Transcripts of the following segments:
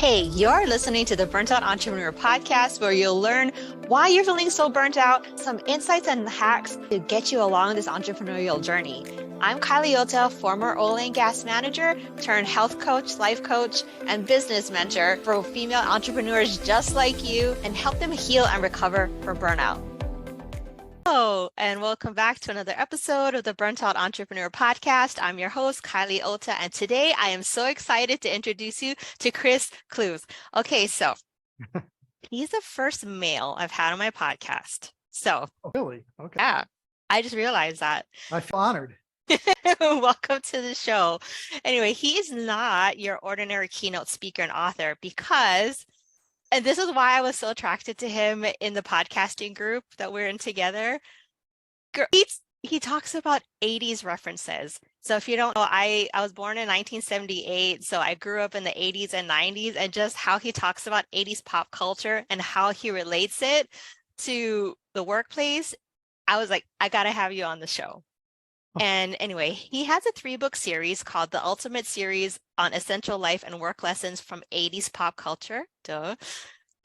Hey, you're listening to the Burnt Out Entrepreneur podcast, where you'll learn why you're feeling so burnt out, some insights and hacks to get you along this entrepreneurial journey. I'm Kylie Ota, former oil and gas manager turned health coach, life coach, and business mentor for female entrepreneurs just like you, and help them heal and recover from burnout. Hello, and welcome back to another episode of the Burnt Out Entrepreneur podcast. I'm your host, Kylie Ota, and today I am so excited to introduce you to Chris Clews. Okay, so he's the first male I've had on my podcast. So, oh, really? Okay. Yeah, I just realized that. I feel honored. Welcome to the show. Anyway, he is not your ordinary keynote speaker and author because, and this is why I was so attracted to him in the podcasting group that we're in together. He talks about 80s references. So if you don't know, I was born in 1978. So I grew up in the 80s and 90s, and just how he talks about 80s pop culture and how he relates it to the workplace. I was like, I got to have you on the show. And anyway, he has a 3-book series called The Ultimate Series on Essential Life and Work Lessons from 80s Pop Culture. Duh.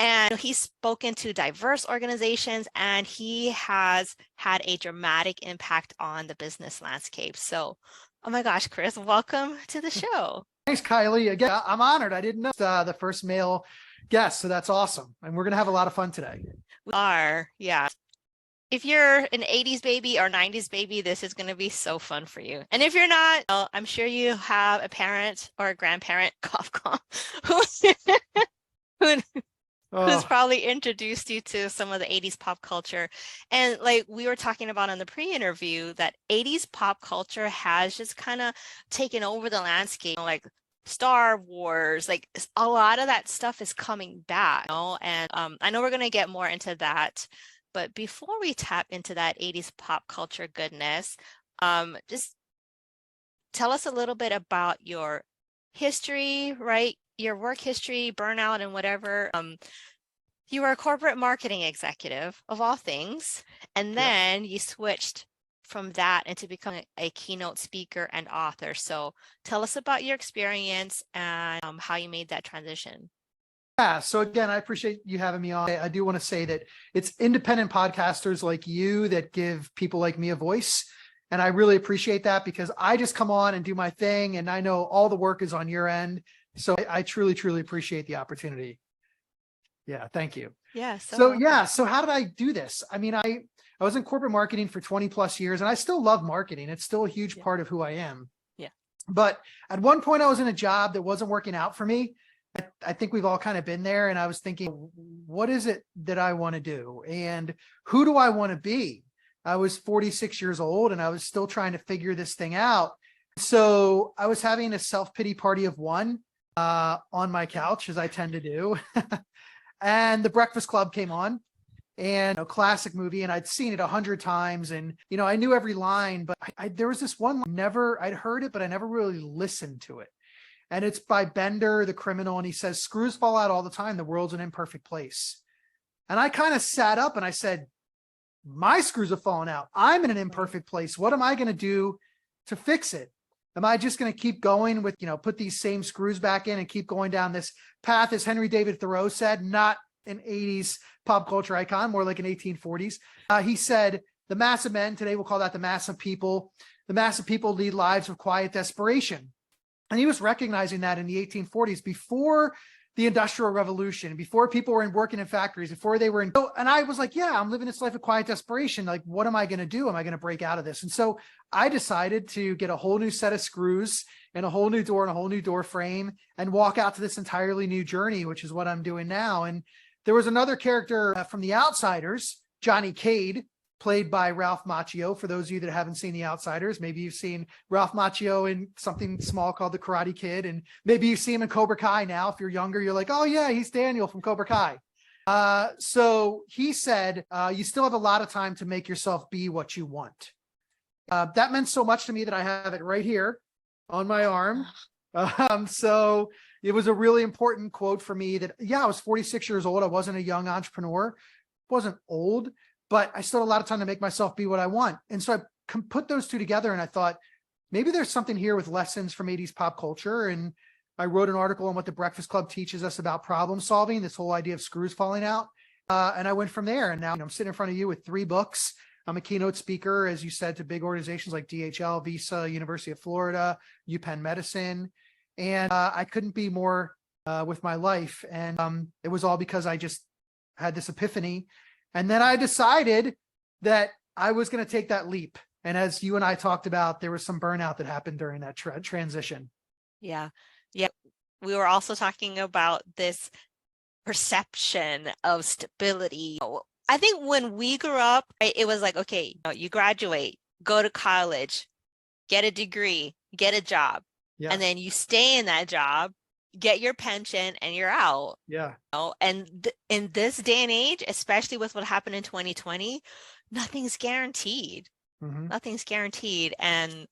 And he's spoken to diverse organizations, and he has had a dramatic impact on the business landscape. So, oh my gosh, Chris, welcome to the show. Thanks, Kylie. Again, I'm honored. I didn't know the first male guest, so that's awesome. And we're going to have a lot of fun today. We are, yeah. If you're an 80s baby or 90s baby, this is going to be so fun for you. And if you're not, well, I'm sure you have a parent or a grandparent, cough, who's probably introduced you to some of the 80s pop culture. And like we were talking about on the pre-interview, that 80s pop culture has just kind of taken over the landscape, like Star Wars, like a lot of that stuff is coming back, And I know we're going to get more into that. But before we tap into that 80s pop culture goodness, just tell us a little bit about your history, right? Your work history, burnout, and whatever. You were a corporate marketing executive of all things, and then you switched from that into becoming a keynote speaker and author. So tell us about your experience and how you made that transition. Yeah. So again, I appreciate you having me on. I do want to say that it's independent podcasters like you that give people like me a voice. And I really appreciate that, because I just come on and do my thing, and I know all the work is on your end. So I truly, truly appreciate the opportunity. Yeah. Thank you. Yeah. So how did I do this? I mean, I was in corporate marketing for 20 plus years, and I still love marketing. It's still a huge part of who I am. Yeah. But at one point I was in a job that wasn't working out for me. I think we've all kind of been there. And I was thinking, what is it that I want to do? And who do I want to be? I was 46 years old, and I was still trying to figure this thing out. So I was having a self-pity party of one on my couch, as I tend to do. And The Breakfast Club came on, and a classic movie, and I'd seen it 100 times. And, I knew every line, but there was this one line, I'd heard it, but I never really listened to it. And it's by Bender, the criminal. And he says, screws fall out all the time. The world's an imperfect place. And I kind of sat up and I said, my screws have fallen out. I'm in an imperfect place. What am I going to do to fix it? Am I just going to keep going with, put these same screws back in and keep going down this path, as Henry David Thoreau said, not an 80s pop culture icon, more like an 1840s. He said, the mass of men, today we'll call that the mass of people. The mass of people lead lives of quiet desperation. And he was recognizing that in the 1840s, before the Industrial Revolution, before people were working in factories, before they were in. And I was like, yeah, I'm living this life of quiet desperation. Like, what am I going to do? Am I going to break out of this? And so I decided to get a whole new set of screws and a whole new door and a whole new door frame and walk out to this entirely new journey, which is what I'm doing now. And there was another character from The Outsiders, Johnny Cade, played by Ralph Macchio. For those of you that haven't seen The Outsiders, maybe you've seen Ralph Macchio in something small called The Karate Kid, and maybe you see him in Cobra Kai now. If you're younger, you're like, oh yeah, he's Daniel from Cobra Kai. So he said, you still have a lot of time to make yourself be what you want. That meant so much to me that I have it right here on my arm. So it was a really important quote for me that, yeah, I was 46 years old. I wasn't a young entrepreneur, wasn't old, but I still had a lot of time to make myself be what I want. And so I put those two together, and I thought, maybe there's something here with lessons from 80s pop culture. And I wrote an article on what the Breakfast Club teaches us about problem solving, this whole idea of screws falling out. And I went from there. And now I'm sitting in front of you with 3 books. I'm a keynote speaker, as you said, to big organizations like DHL, Visa, University of Florida, UPenn Medicine. And I couldn't be more with my life. And it was all because I just had this epiphany. And then I decided that I was going to take that leap. And as you and I talked about, there was some burnout that happened during that transition. Yeah. Yeah. We were also talking about this perception of stability. I think when we grew up, right, it was like, okay, you graduate, go to college, get a degree, get a job, and then you stay in that job, get your pension, and you're out. Yeah. And in this day and age, especially with what happened in 2020, nothing's guaranteed. Mm-hmm. Nothing's guaranteed. And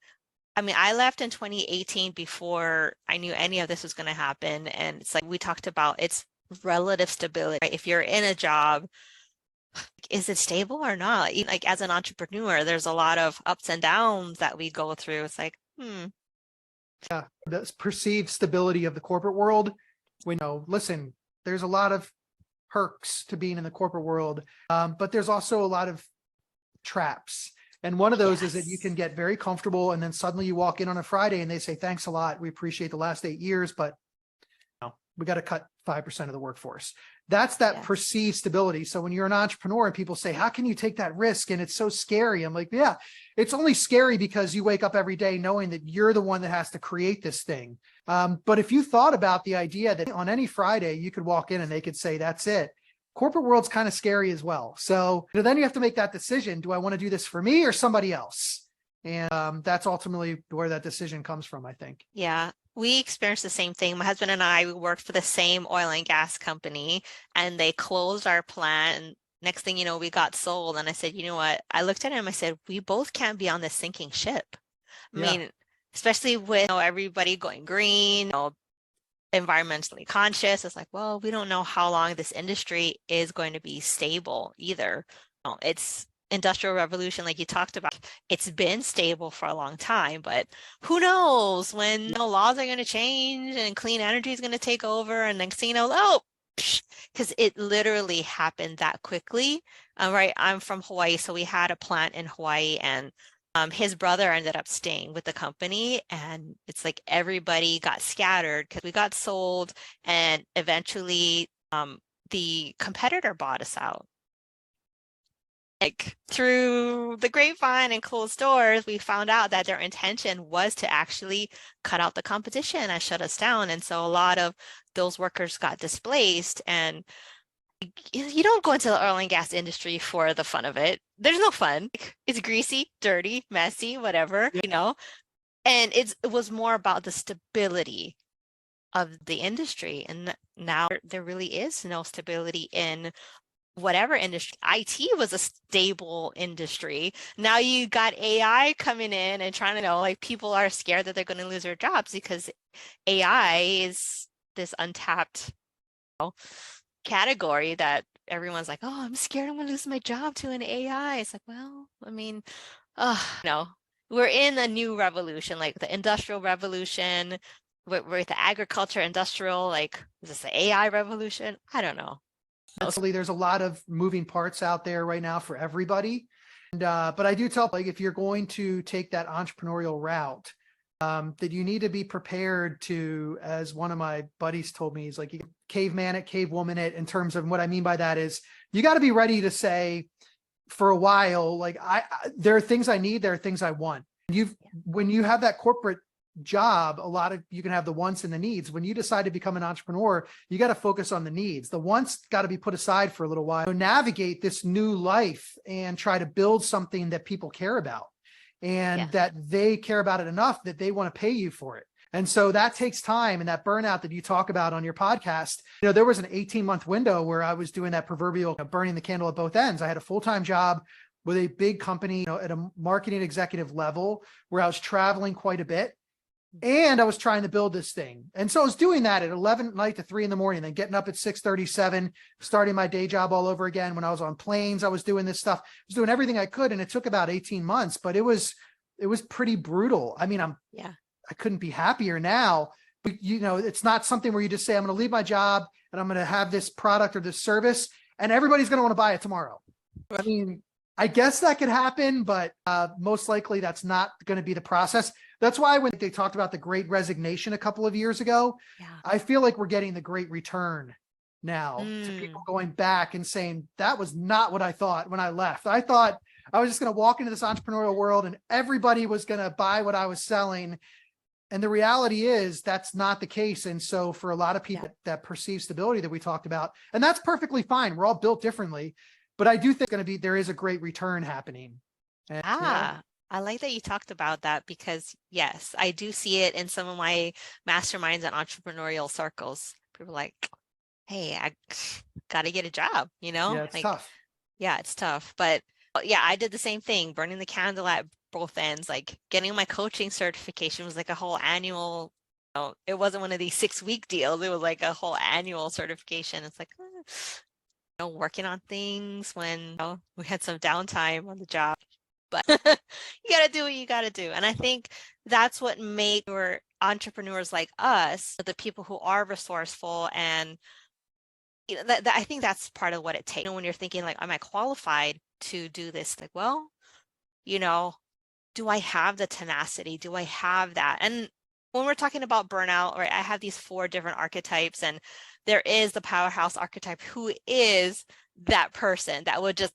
I mean, I left in 2018 before I knew any of this was going to happen. And it's like we talked about, it's relative stability. Right? If you're in a job, is it stable or not? Like as an entrepreneur, there's a lot of ups and downs that we go through. It's like, Yeah, the perceived stability of the corporate world. We know, listen, there's a lot of perks to being in the corporate world, but there's also a lot of traps. And one of those is that you can get very comfortable, and then suddenly you walk in on a Friday and they say, thanks a lot. We appreciate the last 8 years, but we got to cut 5% of the workforce. That's that perceived stability. So when you're an entrepreneur and people say, how can you take that risk? And it's so scary. I'm like, yeah, it's only scary because you wake up every day knowing that you're the one that has to create this thing. But if you thought about the idea that on any Friday you could walk in and they could say, that's it. Corporate world's kind of scary as well. So then you have to make that decision. Do I want to do this for me or somebody else? And that's ultimately where that decision comes from, I think. Yeah. We experienced the same thing. My husband and I worked for the same oil and gas company, and they closed our plant. And next thing you know, we got sold. And I said, you know what? I looked at him. I said, we both can't be on this sinking ship. I mean, especially with everybody going green, environmentally conscious. It's like, well, we don't know how long this industry is going to be stable either. It's industrial revolution, like you talked about. It's been stable for a long time, but who knows when laws are going to change and clean energy is going to take over, and next thing you know, because it literally happened that quickly. Right, I'm from Hawaii, so we had a plant in Hawaii, and his brother ended up staying with the company, and it's like everybody got scattered because we got sold, and eventually the competitor bought us out. Like through the grapevine and closed doors, we found out that their intention was to actually cut out the competition and shut us down. And so a lot of those workers got displaced. And you don't go into the oil and gas industry for the fun of it. There's no fun. It's greasy, dirty, messy, whatever, And it was more about the stability of the industry. And now there really is no stability in whatever industry. IT was a stable industry. Now you got AI coming in and trying to like people are scared that they're going to lose their jobs because AI is this untapped category that everyone's like, oh, I'm scared I'm going to lose my job to an AI. It's like, well, I mean, we're in a new revolution, like the industrial revolution, with the agriculture industrial, like, is this the AI revolution? I don't know. There's a lot of moving parts out there right now for everybody. And, but I do tell, like, if you're going to take that entrepreneurial route, that you need to be prepared to, as one of my buddies told me, he's like, you caveman it, cavewoman it, in terms of what I mean by that is you got to be ready to say for a while, like, there are things I need, there are things I want. When you have that corporate job, you can have the wants and the needs. When you decide to become an entrepreneur, you got to focus on the needs. The wants got to be put aside for a little while. Navigate this new life and try to build something that people care about, and that they care about it enough that they want to pay you for it. And so that takes time, and that burnout that you talk about on your podcast, there was an 18-month window where I was doing that proverbial burning the candle at both ends. I had a full-time job with a big company, at a marketing executive level, where I was traveling quite a bit. And I was trying to build this thing. And so I was doing that at 11 at night to 3 a.m, then getting up at 6:37, starting my day job all over again. When I was on planes, I was doing this stuff. I was doing everything I could. And it took about 18 months, but it was pretty brutal. I mean, I couldn't be happier now, it's not something where you just say, I'm going to leave my job and I'm going to have this product or this service and everybody's going to want to buy it tomorrow. I mean, I guess that could happen, but most likely that's not going to be the process. That's why when they talked about the great resignation a couple of years ago, I feel like we're getting the great return now to people going back and saying, that was not what I thought when I left. I thought I was just going to walk into this entrepreneurial world and everybody was going to buy what I was selling. And the reality is that's not the case. And so for a lot of people that perceive stability that we talked about, and that's perfectly fine. We're all built differently, but I do think there is a great return happening. And, I like that you talked about that because yes, I do see it in some of my masterminds and entrepreneurial circles. People are like, hey, I got to get a job, Yeah, it's tough. Yeah, it's tough. But yeah, I did the same thing, burning the candle at both ends. Like getting my coaching certification was like a whole annual, it wasn't one of these 6-week deals. It was like a whole annual certification. It's like, working on things when we had some downtime on the job. But you got to do what you got to do. And I think that's what made your entrepreneurs like us, the people who are resourceful. And I think that's part of what it takes. When you're thinking like, am I qualified to do this? Like, well, do I have the tenacity? Do I have that? And when we're talking about burnout, right, I have these 4 different archetypes, and there is the powerhouse archetype who is that person that would just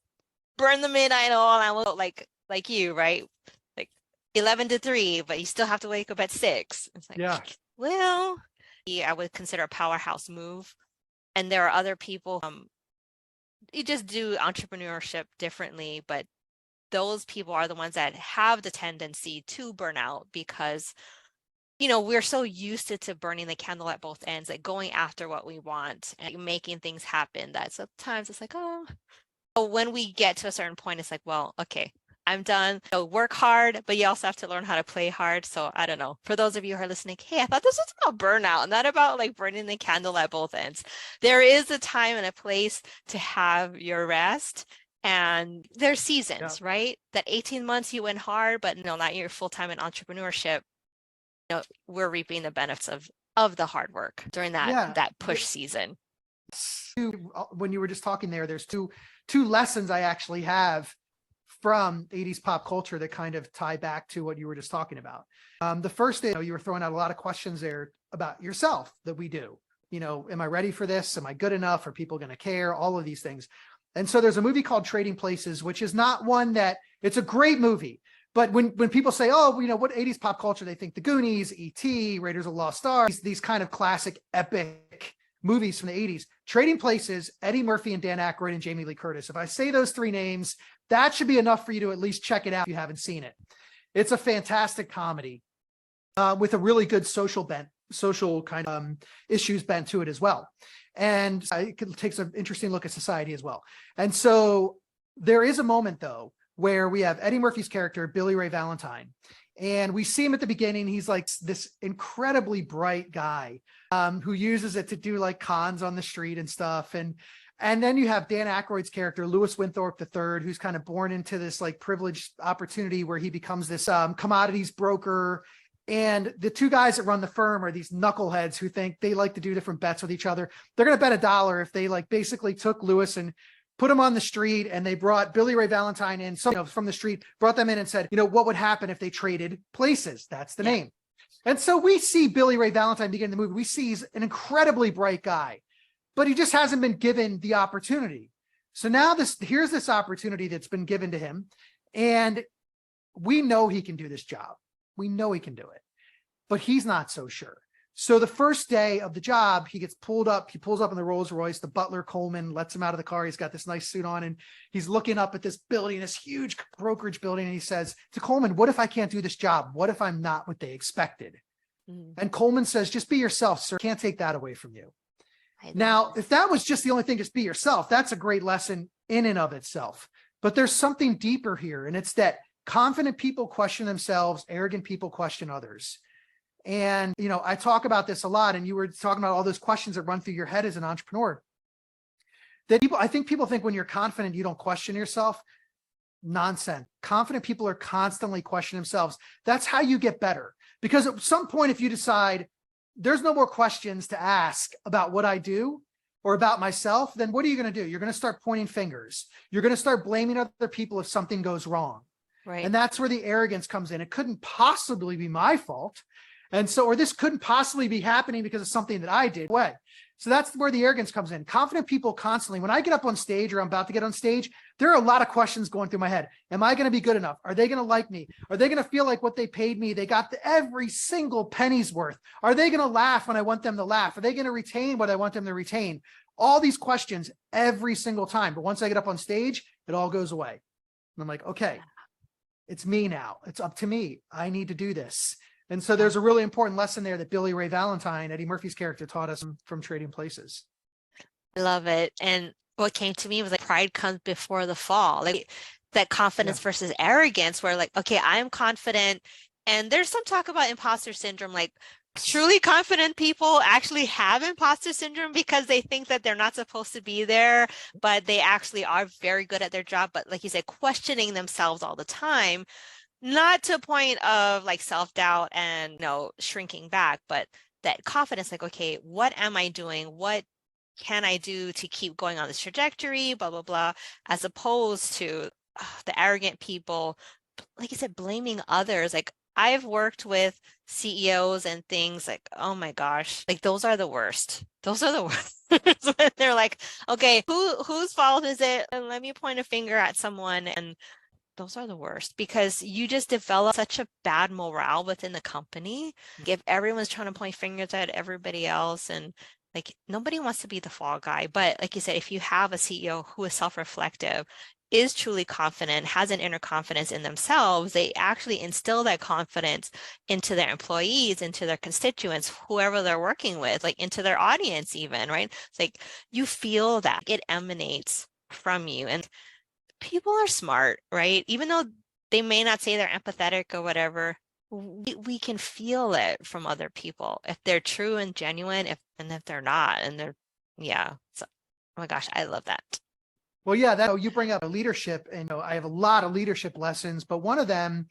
burn the midnight oil and will like you, right? Like 11 to 3, but you still have to wake up at 6. It's like, well, I would consider a powerhouse move. And there are other people, you just do entrepreneurship differently, but those people are the ones that have the tendency to burn out because, we're so used to burning the candle at both ends, like going after what we want and making things happen that sometimes it's like, when we get to a certain point, it's like, well, okay, I'm done. So work hard, but you also have to learn how to play hard. So I don't know. For those of you who are listening, hey, I thought this was about burnout, not about like burning the candle at both ends. There is a time and a place to have your rest. And there's seasons, right? That 18 months you went hard, but not you're full-time in entrepreneurship. We're reaping the benefits of the hard work during that push season. When you were just talking there's two lessons I actually have from 80s pop culture that kind of tie back to what you were just talking about. The first is, you were throwing out a lot of questions there about yourself that we do. Am I ready for this? Am I good enough? Are people going to care? All of these things. And so there's a movie called Trading Places, which is not one that it's a great movie. But when people say, what 80s pop culture, they think The Goonies, E.T., Raiders of the Lost Ark, these kind of classic epic movies from the 80s. Trading Places, Eddie Murphy and Dan Aykroyd and Jamie Lee Curtis. If I say those 3 names, that should be enough for you to at least check it out if you haven't seen it. It's a fantastic comedy with a really good social kind of issues bent to it as well. And it takes an interesting look at society as well. And so there is a moment, though, where we have Eddie Murphy's character, Billy Ray Valentine. And we see him at the beginning. He's like this incredibly bright guy who uses it to do like cons on the street and stuff. And then you have Dan Aykroyd's character, Louis Winthorpe III, who's kind of born into this like privileged opportunity where he becomes this commodities broker. And the 2 guys that run the firm are these knuckleheads who think they like to do different bets with each other. They're going to bet $1 if they like basically took Louis and put him on the street, and they brought Billy Ray Valentine in from the street, brought them in and said, what would happen if they traded places? That's the name. And so we see Billy Ray Valentine begin the movie. We see he's an incredibly bright guy, but he just hasn't been given the opportunity. So now here's this opportunity that's been given to him. And we know he can do this job. We know he can do it, but he's not so sure. So the first day of the job, he gets pulled up. He pulls up in the Rolls Royce. The butler, Coleman, lets him out of the car. He's got this nice suit on, and he's looking up at this building, this huge brokerage building. And he says to Coleman, what if I can't do this job? What if I'm not what they expected? And Coleman says, just be yourself, sir. Can't take that away from you. Now, if that was just the only thing, just be yourself, that's a great lesson in and of itself. But there's something deeper here, and it's that confident people question themselves, arrogant people question others. And, I talk about this a lot, and you were talking about all those questions that run through your head as an entrepreneur. I think people think when you're confident, you don't question yourself. Nonsense. Confident people are constantly questioning themselves. That's how you get better. Because at some point, if you decide, there's no more questions to ask about what I do or about myself, then what are you going to do? You're going to start pointing fingers. You're going to start blaming other people if something goes wrong. Right. And that's where the arrogance comes in. It couldn't possibly be my fault. And so, or this couldn't possibly be happening because of something that I did. Way. So that's where the arrogance comes in. Confident people constantly, when I get up on stage or I'm about to get on stage, there are a lot of questions going through my head. Am I going to be good enough? Are they going to like me? Are they going to feel like what they paid me, they got every single penny's worth? Are they going to laugh when I want them to laugh? Are they going to retain what I want them to retain? All these questions every single time. But once I get up on stage, it all goes away. And I'm like, okay, it's me now. It's up to me. I need to do this. And so there's a really important lesson there that Billy Ray Valentine, Eddie Murphy's character, taught us from Trading Places. I love it. And what came to me was like pride comes before the fall. Like that confidence versus arrogance, where like, okay, I'm confident. And there's some talk about imposter syndrome, like truly confident people actually have imposter syndrome because they think that they're not supposed to be there, but they actually are very good at their job. But like you said, questioning themselves all the time, not to a point of like self-doubt and, shrinking back, but that confidence, like, okay, what am I doing? What can I do to keep going on this trajectory, blah, blah, blah, as opposed to the arrogant people, like you said, blaming others. Like I've worked with CEOs and things like, oh my gosh, like those are the worst. Those are the worst. When they're like, okay, whose fault is it? And let me point a finger at someone. And those are the worst because you just develop such a bad morale within the company. If everyone's trying to point fingers at everybody else, and like nobody wants to be the fall guy. But like you said, if you have a CEO who is self-reflective, is truly confident, has an inner confidence in themselves, they actually instill that confidence into their employees, into their constituents, whoever they're working with, like into their audience even, right? It's like you feel that it emanates from you. And people are smart, right? Even though they may not say they're empathetic or whatever, we can feel it from other people if they're true and genuine, if they're not, and they're, So, oh my gosh, I love that. Well, yeah, that you bring up leadership, and I have a lot of leadership lessons, but one of them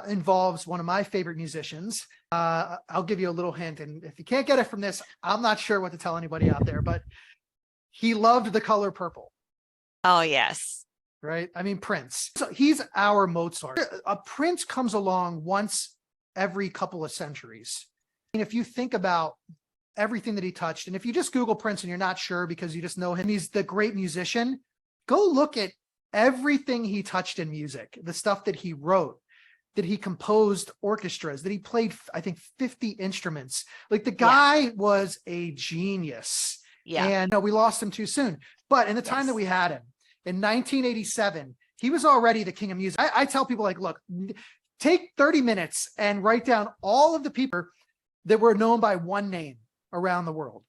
involves one of my favorite musicians. I'll give you a little hint, and if you can't get it from this, I'm not sure what to tell anybody out there, but he loved the color purple. Oh, yes. Right? I mean, Prince. So he's our Mozart. A Prince comes along once every couple of centuries. And if you think about everything that he touched, and if you just Google Prince and you're not sure because you just know him, he's the great musician, go look at everything he touched in music, the stuff that he wrote, that he composed orchestras, that he played, I think, 50 instruments. Like the guy was a genius. Yeah. And we lost him too soon. But in the time that we had him, in 1987, he was already the king of music. I tell people, like, look, take 30 minutes and write down all of the people that were known by one name around the world.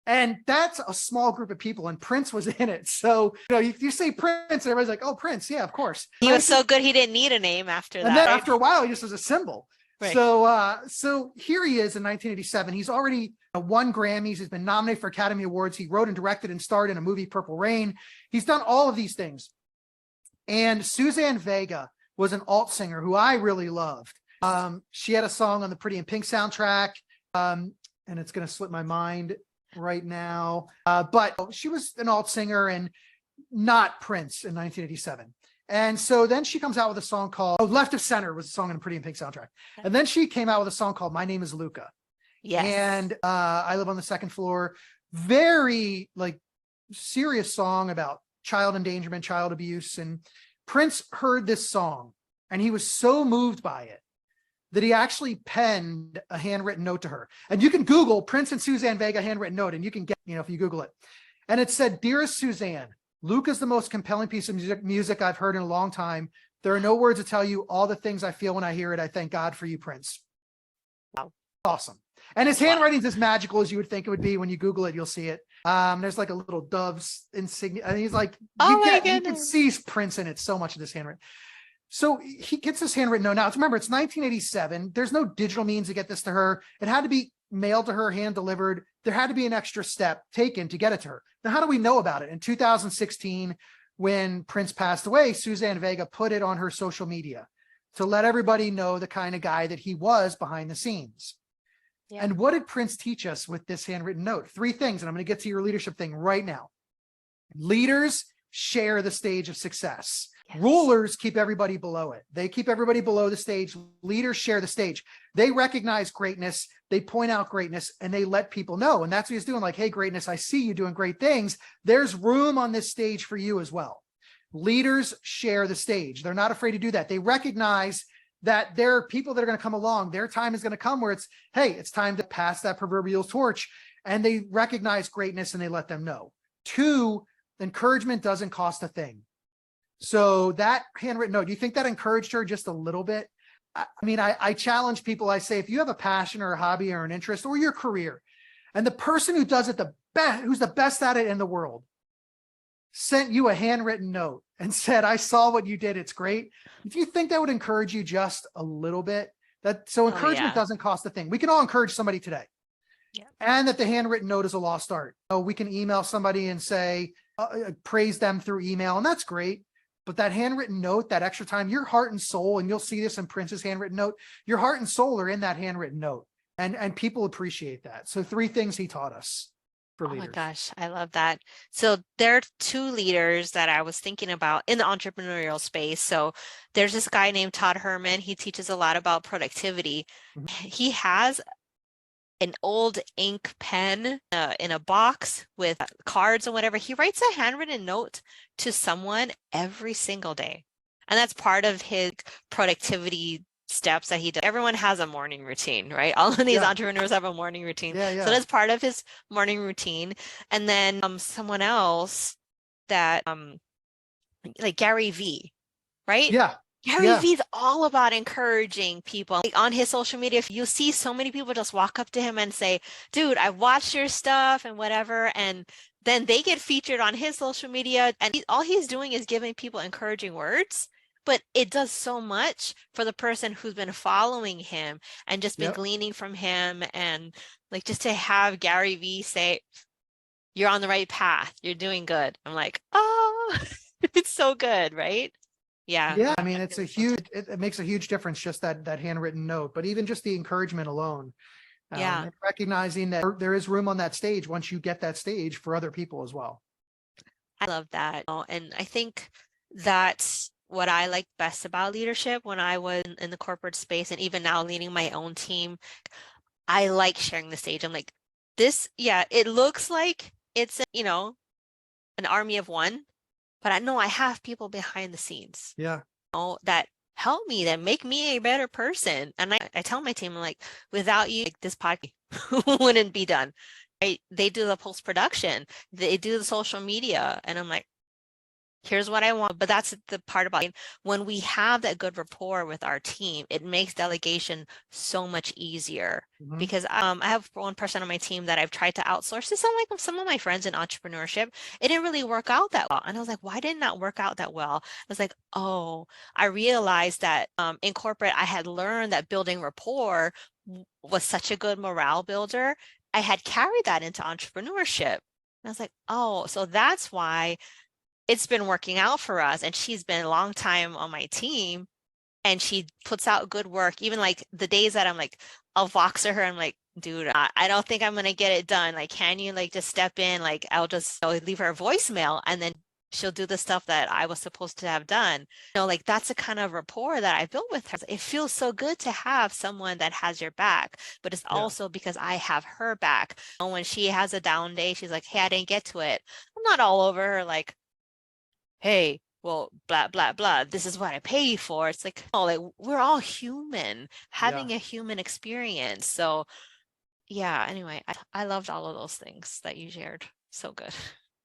And that's a small group of people, and Prince was in it. So, you say Prince, and everybody's like, oh, Prince. Yeah, of course. He was so good, he didn't need a name after that. And then after a while, he just was a symbol. Right. So here he is in 1987. He's already won Grammys. He's been nominated for Academy Awards. He wrote and directed and starred in a movie, Purple Rain. He's done all of these things. And Suzanne Vega was an alt singer who I really loved. She had a song on the Pretty in Pink soundtrack, and it's going to slip my mind right now. But she was an alt singer and not Prince in 1987. And so then she comes out with a song called Left of Center, was a song on the Pretty in Pink soundtrack. And then she came out with a song called My Name is Luca. Yes. And I Live on the Second Floor. Very serious song about child endangerment, child abuse. And Prince heard this song and he was so moved by it that he actually penned a handwritten note to her. And you can Google Prince and Suzanne Vega handwritten note, and you can get, if you Google it. And it said, "Dearest Suzanne, Luke is the most compelling piece of music I've heard in a long time. There are no words to tell you all the things I feel when I hear it. I thank God for you, Prince." Wow. Awesome. And his handwriting's as magical as you would think it would be. When you Google it, you'll see it. There's like a little dove's insignia. And he's like, you can see Prince in it, so much of this handwriting. So he gets this handwritten note. Now, remember, it's 1987. There's no digital means to get this to her. It had to be mailed to her, hand delivered. There had to be an extra step taken to get it to her. Now, how do we know about it? In 2016, when Prince passed away, Suzanne Vega put it on her social media to let everybody know the kind of guy that he was behind the scenes. Yeah. And what did Prince teach us with this handwritten note? 3 things, and I'm going to get to your leadership thing right now. Leaders share the stage of success. Yes. Rulers keep everybody below it. They keep everybody below the stage. Leaders share the stage. They recognize greatness. They point out greatness, and they let people know. And that's what he's doing. Like, hey, greatness, I see you doing great things. There's room on this stage for you as well. Leaders share the stage. They're not afraid to do that. They recognize that there are people that are going to come along. Their time is going to come where it's, hey, it's time to pass that proverbial torch. And they recognize greatness and they let them know. 2, encouragement doesn't cost a thing. So that handwritten note, do you think that encouraged her just a little bit? I mean, I challenge people. I say, if you have a passion or a hobby or an interest or your career, and the person who does it the best, who's the best at it in the world, sent you a handwritten note and said, I saw what you did, it's great. If you think that would encourage you just a little bit, so encouragement doesn't cost a thing. We can all encourage somebody today. Yeah. And that the handwritten note is a lost art. So we can email somebody and say, praise them through email, and that's great. But that handwritten note, that extra time, your heart and soul, and you'll see this in Prince's handwritten note, your heart and soul are in that handwritten note. And people appreciate that. So 3 things he taught us for leaders. Oh my gosh, I love that. So there are 2 leaders that I was thinking about in the entrepreneurial space. So there's this guy named Todd Herman. He teaches a lot about productivity. He has an old ink pen in a box with cards and whatever. He writes a handwritten note to someone every single day. And that's part of his productivity steps that he does. Everyone has a morning routine, right? All of these entrepreneurs have a morning routine. So that's part of his morning routine. And then someone else that like Gary V, right? Yeah. Gary V's all about encouraging people. Like on his social media, you see so many people just walk up to him and say, dude, I watched your stuff and whatever. And then they get featured on his social media. And all he's doing is giving people encouraging words. But it does so much for the person who's been following him and just been gleaning from him. And like just to have Gary V say, you're on the right path. You're doing good. I'm like, oh, it's so good, right? Yeah. I mean, it's it makes a huge difference, just that handwritten note, but even just the encouragement alone. And recognizing that there is room on that stage once you get that stage for other people as well. I love that. And I think that's what I like best about leadership when I was in the corporate space, and even now leading my own team. I like sharing the stage. I'm like, it looks like it's, an army of one. But I know I have people behind the scenes, that help me, that make me a better person. And I tell my team, I'm like, without you, like, this podcast wouldn't be done. Right? They do the post-production, they do the social media. And I'm like, here's what I want. But that's the part about it. When we have that good rapport with our team, it makes delegation so much easier. Because I have one person on my team that I've tried to outsource to some of my friends in entrepreneurship. It didn't really work out that well. And I was like, why didn't that work out that well? I was like, oh, I realized that in corporate, I had learned that building rapport was such a good morale builder. I had carried that into entrepreneurship. And I was like, oh, so that's why it's been working out for us. And she's been a long time on my team, and she puts out good work. Even like the days that I'm like, I'll Voxer her. I'm like, dude, I don't think I'm going to get it done. Like, can you like just step in? Like, I'll leave her a voicemail, and then she'll do the stuff that I was supposed to have done. Like that's the kind of rapport that I built with her. It feels so good to have someone that has your back, but it's also because I have her back. And when she has a down day, she's like, hey, I didn't get to it. I'm not all over her like, hey, well, blah, blah, blah, this is what I pay you for. It's like, oh, like we're all human, having a human experience. So anyway, I loved all of those things that you shared. So good.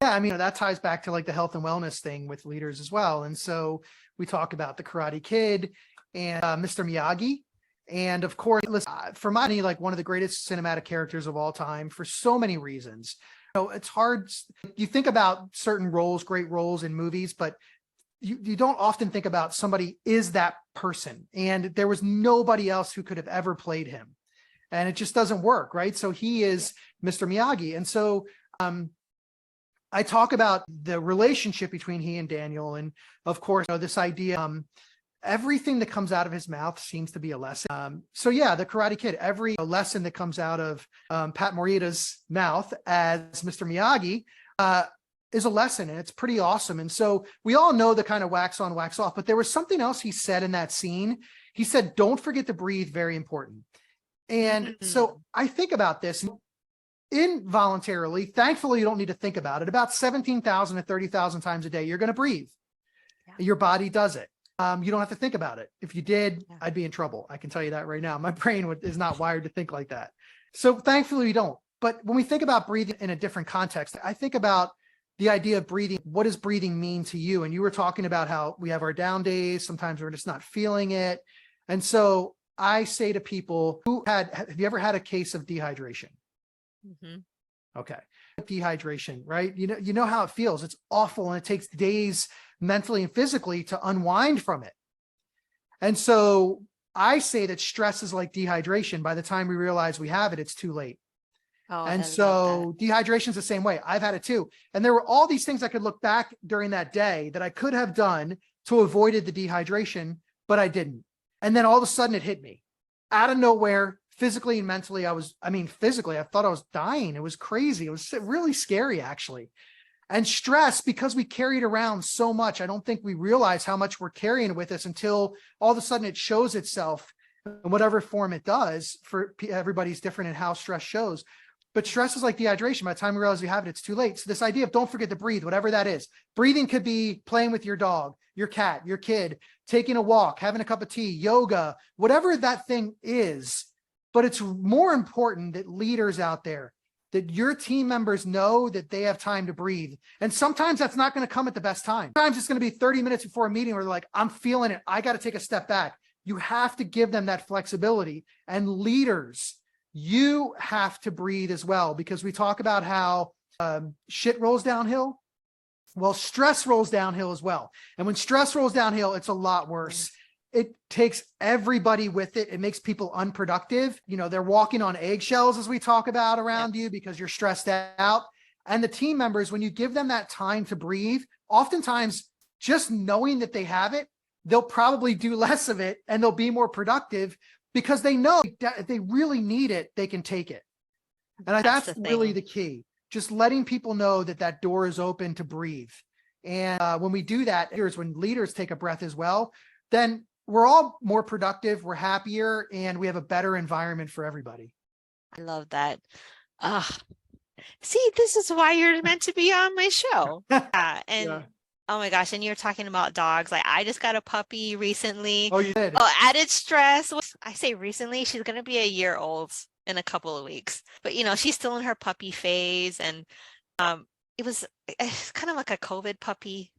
Yeah, I mean, that ties back to like the health and wellness thing with leaders as well. And so we talk about the Karate Kid and Mr. Miyagi. And of course, listen, for me, like one of the greatest cinematic characters of all time for so many reasons. It's hard. You think about certain roles, great roles in movies, but you don't often think about somebody is that person. And there was nobody else who could have ever played him. And it just doesn't work, right? So he is Mr. Miyagi. And so I talk about the relationship between he and Daniel. And of course, this idea, everything that comes out of his mouth seems to be a lesson. So yeah, the Karate Kid, every lesson that comes out of Pat Morita's mouth as Mr. Miyagi is a lesson, and it's pretty awesome. And so we all know the kind of wax on, wax off, but there was something else he said in that scene. He said, don't forget to breathe, very important. And so I think about this involuntarily. Thankfully, you don't need to think about it. About 17,000 to 30,000 times a day, you're going to breathe. Yeah. Your body does it. You don't have to think about it. If you did, I'd be in trouble. I can tell you that right now. My brain is not wired to think like that. So thankfully we don't. But when we think about breathing in a different context, I think about the idea of breathing. What does breathing mean to you? And you were talking about how we have our down days. Sometimes we're just not feeling it. And so I say to people have you ever had a case of dehydration? Mm-hmm. Okay. Dehydration, right? You know how it feels. It's awful. And it takes days mentally and physically to unwind from it. And so I say that stress is like dehydration. By the time we realize we have it, it's too late. Oh, and so dehydration is the same way. I've had it too. And there were all these things I could look back during that day that I could have done to avoided the dehydration, but I didn't. And then all of a sudden it hit me out of nowhere, physically and mentally. Physically, I thought I was dying. It was crazy. It was really scary, actually. And stress, because we carry it around so much, I don't think we realize how much we're carrying with us until all of a sudden it shows itself in whatever form it does. For everybody's different in how stress shows. But stress is like dehydration. By the time we realize we have it, it's too late. So this idea of don't forget to breathe, whatever that is. Breathing could be playing with your dog, your cat, your kid, taking a walk, having a cup of tea, yoga, whatever that thing is. But it's more important that leaders out there, that your team members know that they have time to breathe. And sometimes that's not going to come at the best time. Sometimes it's going to be 30 minutes before a meeting where they're like, I'm feeling it. I got to take a step back. You have to give them that flexibility. And leaders, you have to breathe as well, because we talk about how shit rolls downhill. Well, stress rolls downhill as well. And when stress rolls downhill, it's a lot worse. It takes everybody with it. It makes people unproductive. They're walking on eggshells, as we talk about around you, because you're stressed out. And the team members, when you give them that time to breathe, oftentimes just knowing that they have it, they'll probably do less of it and they'll be more productive because they know that if they really need it, they can take it. And that's really the key. Just letting people know that that door is open to breathe. And when we do that, here's when leaders take a breath as well, then we're all more productive, we're happier, and we have a better environment for everybody. I love that. See, this is why you're meant to be on my show. Oh my gosh, and you're talking about dogs. Like, I just got a puppy recently. Oh, you did? Oh, added stress. I say recently, she's going to be a year old in a couple of weeks. But, she's still in her puppy phase. And it's kind of like a COVID puppy.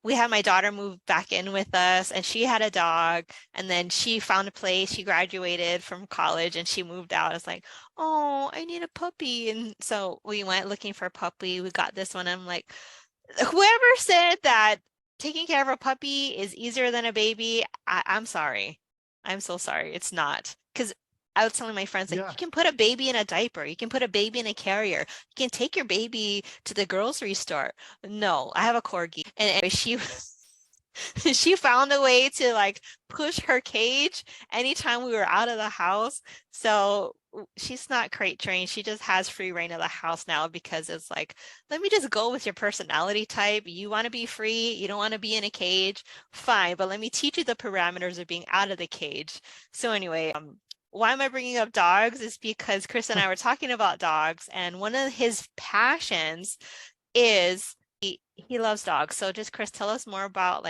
We had my daughter move back in with us, and she had a dog, and then she found a place. She graduated from college and she moved out. It's like, oh, I need a puppy. And so we went looking for a puppy. We got this one. I'm like, whoever said that taking care of a puppy is easier than a baby, I'm sorry. I'm so sorry. It's not. Because I was telling my friends, you can put a baby in a diaper. You can put a baby in a carrier. You can take your baby to the grocery store. No, I have a corgi. And she found a way to push her cage anytime we were out of the house. So she's not crate trained. She just has free reign of the house now, because it's like, let me just go with your personality type. You want to be free. You don't want to be in a cage. Fine. But let me teach you the parameters of being out of the cage. So anyway, why am I bringing up dogs is because Chris and I were talking about dogs, and one of his passions is he loves dogs. So just Chris, tell us more about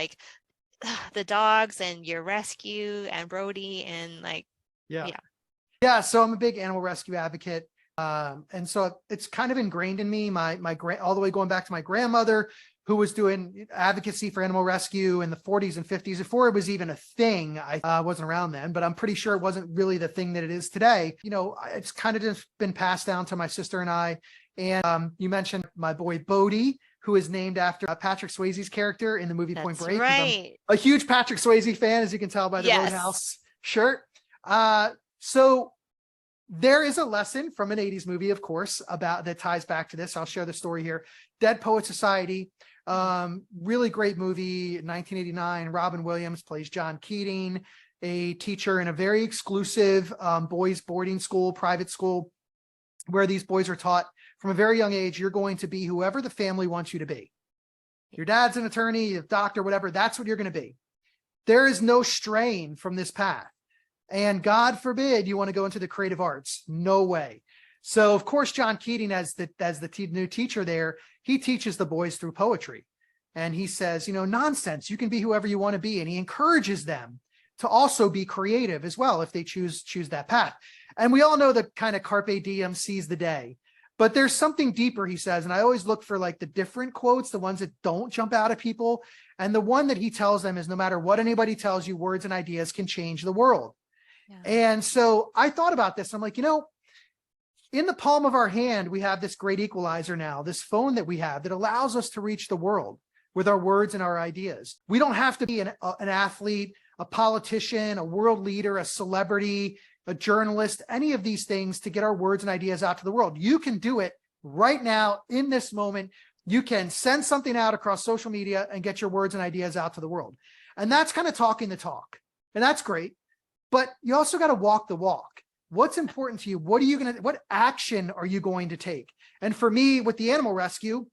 the dogs and your rescue and Brody and Yeah. So I'm a big animal rescue advocate. And so it's kind of ingrained in me, all the way going back to my grandmother, who was doing advocacy for animal rescue in the 40s and 50s before it was even a thing. I wasn't around then, but I'm pretty sure it wasn't really the thing that it is today. It's kind of just been passed down to my sister and I. And you mentioned my boy Bodie, who is named after Patrick Swayze's character in the movie Point Break. Right. I'm a huge Patrick Swayze fan, as you can tell by the Roadhouse shirt. So there is a lesson from an 80s movie, of course, about that ties back to this. I'll share the story here. Dead Poet Society, really great movie, 1989. Robin Williams plays John Keating, a teacher in a very exclusive boys boarding school, private school, where these boys are taught from a very young age, you're going to be whoever the family wants you to be. Your dad's an attorney, a doctor, whatever, that's what you're going to be. There is no straying from this path. And God forbid you want to go into the creative arts. No way. So of course, John Keating, as the new teacher there, he teaches the boys through poetry. And he says, nonsense, you can be whoever you want to be. And he encourages them to also be creative as well if they choose that path. And we all know that kind of carpe diem, seize the day. But there's something deeper, he says. And I always look for like the different quotes, the ones that don't jump out at people. And the one that he tells them is, no matter what anybody tells you, words and ideas can change the world. Yeah. And so I thought about this. I'm like, in the palm of our hand, we have this great equalizer now, this phone that we have that allows us to reach the world with our words and our ideas. We don't have to be an athlete, a politician, a world leader, a celebrity, a journalist, any of these things to get our words and ideas out to the world. You can do it right now in this moment. You can send something out across social media and get your words and ideas out to the world. And that's kind of talking the talk. And that's great. But you also got to walk the walk. What's important to you? What action are you going to take? And for me, with the animal rescue,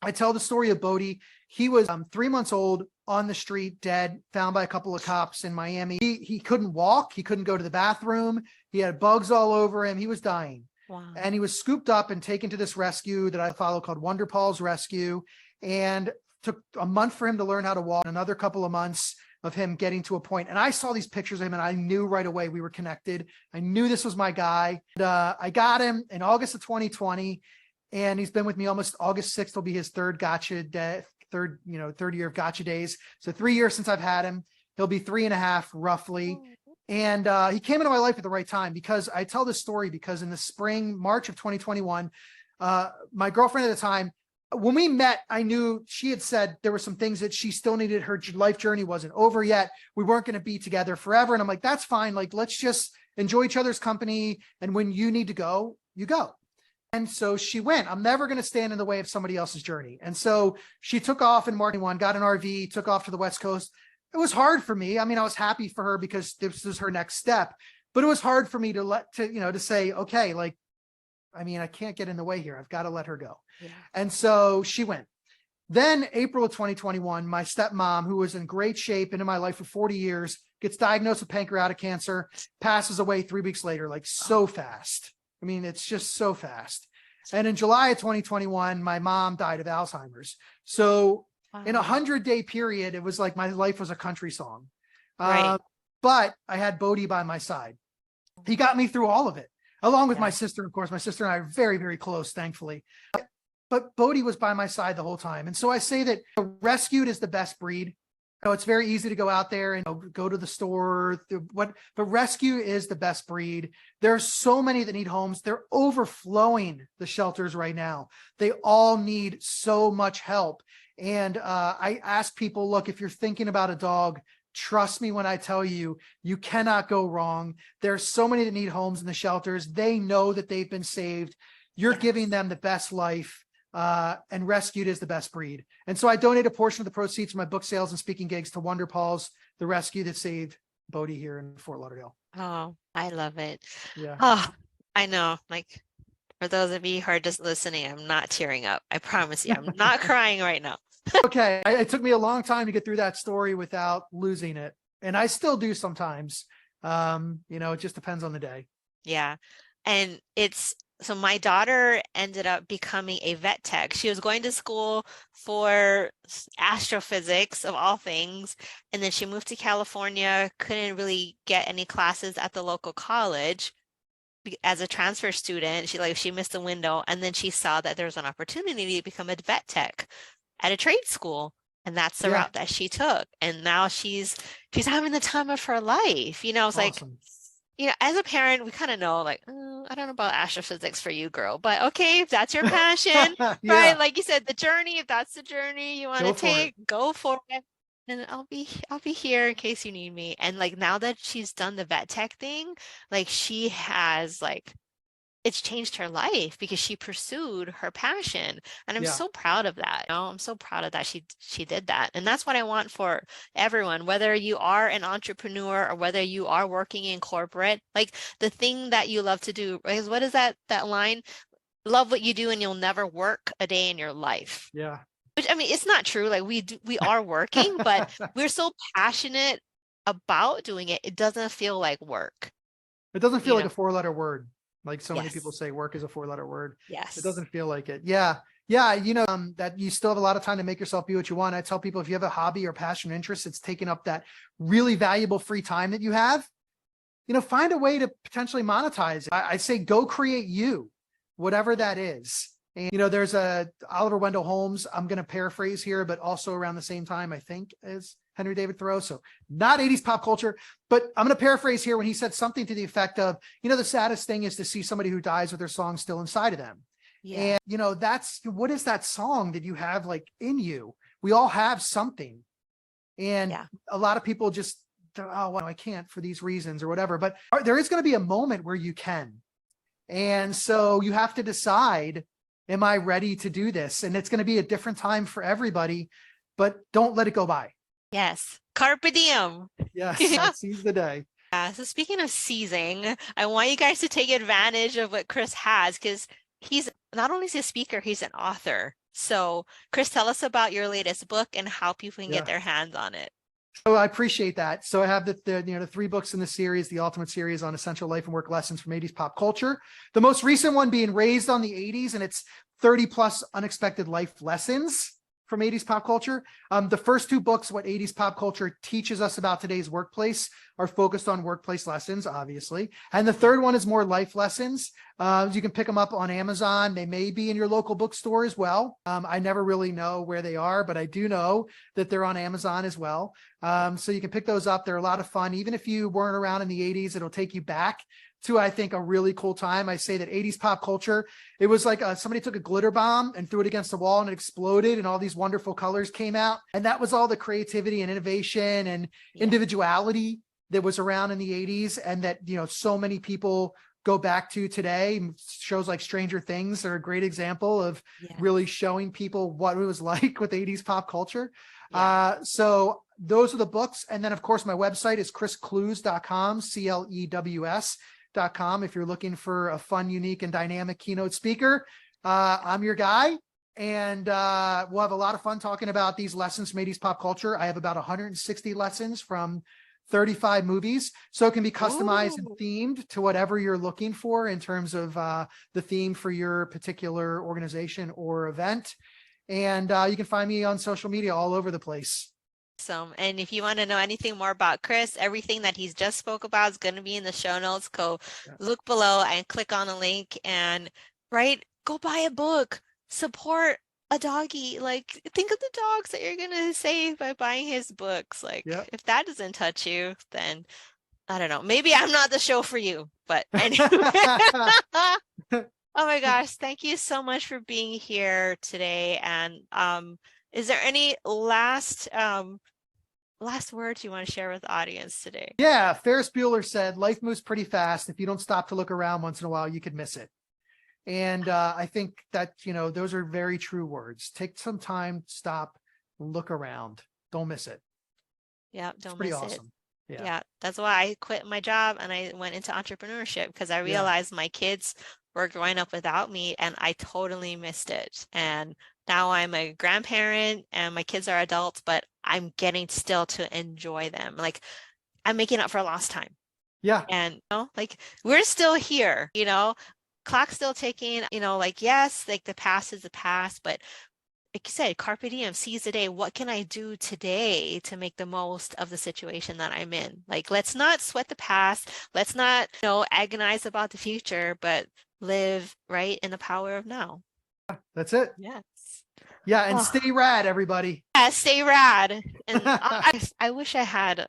I tell the story of Bodie. He was 3 months old, on the street, dead, found by a couple of cops in Miami. He couldn't walk. He couldn't go to the bathroom. He had bugs all over him. He was dying. Wow. And he was scooped up and taken to this rescue that I follow called Wonder Paws Rescue. And took a month for him to learn how to walk, another couple of months of him getting to a point. And I saw these pictures of him and I knew right away we were connected. I knew this was my guy. And, I got him in August of 2020. And he's been with me almost August 6th will be his third gotcha day, third year of gotcha days. So 3 years since I've had him. He'll be 3.5 roughly. And he came into my life at the right time, because I tell this story because in the spring, March of 2021, my girlfriend at the time, when we met, I knew she had said there were some things that she still needed. Her life journey wasn't over yet. We weren't going to be together forever. And I'm like, that's fine. Like, let's just enjoy each other's company. And when you need to go, you go. And so she went. I'm never going to stand in the way of somebody else's journey. And so she took off in March 21, got an RV, took off to the West Coast. It was hard for me. I mean, I was happy for her because this was her next step, but it was hard for me to say, okay, like, I mean, I can't get in the way here. I've got to let her go. Yeah. And so she went. Then April of 2021, my stepmom, who was in great shape and in my life for 40 years, gets diagnosed with pancreatic cancer, passes away 3 weeks later, like so fast. I mean, it's just so fast. And in July of 2021, my mom died of Alzheimer's. So in 100-day period, it was like my life was a country song. Right. But I had Bodie by my side. He got me through all of it, along with my sister, of course. My sister and I are very, very close, thankfully. But Bodie was by my side the whole time. And so I say that rescued is the best breed. It's very easy to go out there and go to the store. But rescue is the best breed. There are so many that need homes. They're overflowing the shelters right now. They all need so much help. And I ask people, look, if you're thinking about a dog, trust me when I tell you, you cannot go wrong. There's so many that need homes in the shelters. They know that they've been saved. You're giving them the best life. And rescued is the best breed. And so I donate a portion of the proceeds from my book sales and speaking gigs to Wonder Paws, the rescue that saved Bodie here in Fort Lauderdale. Oh, I love it. Yeah. Oh, I know. Like, for those of you who are just listening, I'm not tearing up. I promise you, I'm not crying right now. Okay. It took me a long time to get through that story without losing it. And I still do sometimes. It just depends on the day. Yeah. And so my daughter ended up becoming a vet tech. She was going to school for astrophysics of all things. And then she moved to California, couldn't really get any classes at the local college as a transfer student. She missed the window. And then she saw that there was an opportunity to become a vet tech at a trade school. And that's the route that she took. And now she's having the time of her life. It's awesome. Like, as a parent, we kind of know, like, I don't know about astrophysics for you, girl, but okay, if that's your passion, right? Like you said, the journey, if that's the journey you want to take, go for it. And I'll be here in case you need me. And like now that she's done the vet tech thing, like she has like it's changed her life because she pursued her passion. And I'm Yeah. so proud of that. You know, I'm so proud of that she did that. And that's what I want for everyone, whether you are an entrepreneur or whether you are working in corporate, like the thing that you love to do. Because what is that line? Love what you do and you'll never work a day in your life. Yeah. Which I mean, it's not true. Like we are working, but we're so passionate about doing it. It doesn't feel like work, It doesn't feel you like know? a four-letter word. Like so many people Yes. say work is a four-letter word. It Yes. doesn't feel like it. Yeah. Yeah. That you still have a lot of time to make yourself be what you want. I tell people if you have a hobby or passion or interest, it's taking up that really valuable free time that you have, find a way to potentially monetize it. I say go create you, whatever Yeah. that is. And, there's a Oliver Wendell Holmes, I'm going to paraphrase here, but also around the same time, I think, as Henry David Thoreau. So not 80s pop culture, but I'm going to paraphrase here when he said something to the effect of, the saddest thing is to see somebody who dies with their song still inside of them. Yeah. And, what is that song that you have like in you? We all have something. And Yeah. a lot of people just, oh, well, I can't for these reasons or whatever, but there is going to be a moment where you can. And so you have to decide, am I ready to do this? And it's going to be a different time for everybody, but don't let it go by. Yes. Carpe diem. Yes. Seize the day. Yeah. So speaking of seizing, I want you guys to take advantage of what Chris has because he's not only is he a speaker, he's an author. So Chris, tell us about your latest book and how people can Yeah. get their hands on it. So I appreciate that. So I have the 3 books in the series, the ultimate series on essential life and work lessons from 80s pop culture. The most recent one being Raised on the 80s, and it's 30 plus unexpected life lessons from 80s pop culture. The first 2 books, what 80s pop culture teaches us about today's workplace, are focused on workplace lessons, obviously. And the third one is more life lessons. You can pick them up on Amazon. They may be in your local bookstore as well. I never really know where they are, but I do know that they're on Amazon as well. So you can pick those up. They're a lot of fun. Even if you weren't around in the 80s, it'll take you back to, I think, a really cool time. I say that 80s pop culture, it was like somebody took a glitter bomb and threw it against the wall and it exploded and all these wonderful colors came out. And that was all the creativity and innovation and individuality that was around in the 80s, and that, so many people go back to today. Shows like Stranger Things are a great example of really showing people what it was like with 80s pop culture. So those are the books. And then, of course, my website is chrisclews.com, CLEWS.com. If you're looking for a fun, unique, and dynamic keynote speaker, I'm your guy. And we'll have a lot of fun talking about these lessons from 80s pop culture. I have about 160 lessons from 35 movies. So it can be customized and themed to whatever you're looking for in terms of the theme for your particular organization or event. And you can find me on social media all over the place. Awesome. And if you want to know anything more about Chris, everything that he's just spoke about is going to be in the show notes. Go look below and click on the link and go buy a book, support a doggy. Like, think of the dogs that you're going to save by buying his books. Like, if that doesn't touch you, then I don't know. Maybe I'm not the show for you, but anyway. Oh my gosh. Thank you so much for being here today. And is there any last words you want to share with the audience today? Yeah. Ferris Bueller said, life moves pretty fast. If you don't stop to look around once in a while, you could miss it. And I think that, those are very true words. Take some time, stop, look around. Don't miss it. Yeah, don't miss it. Awesome. Yeah, that's why I quit my job and I went into entrepreneurship, because I realized my kids were growing up without me and I totally missed it. And now I'm a grandparent and my kids are adults, but I'm getting still to enjoy them. Like, I'm making up for lost time. Yeah. And we're still here, clock's still ticking, yes, like the past is the past, but like you said, carpe diem, seize the day. What can I do today to make the most of the situation that I'm in? Like, let's not sweat the past. Let's not, agonize about the future, but live right in the power of now. That's it. Yes. Yeah. And stay rad, everybody. Yeah, stay rad. And I wish I had,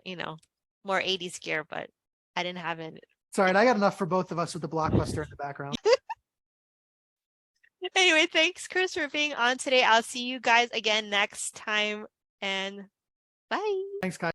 more 80s gear, but I didn't have it. It's all right. I got enough for both of us with the blockbuster in the background. Anyway, thanks, Chris, for being on today. I'll see you guys again next time, and Bye. Thanks, guys.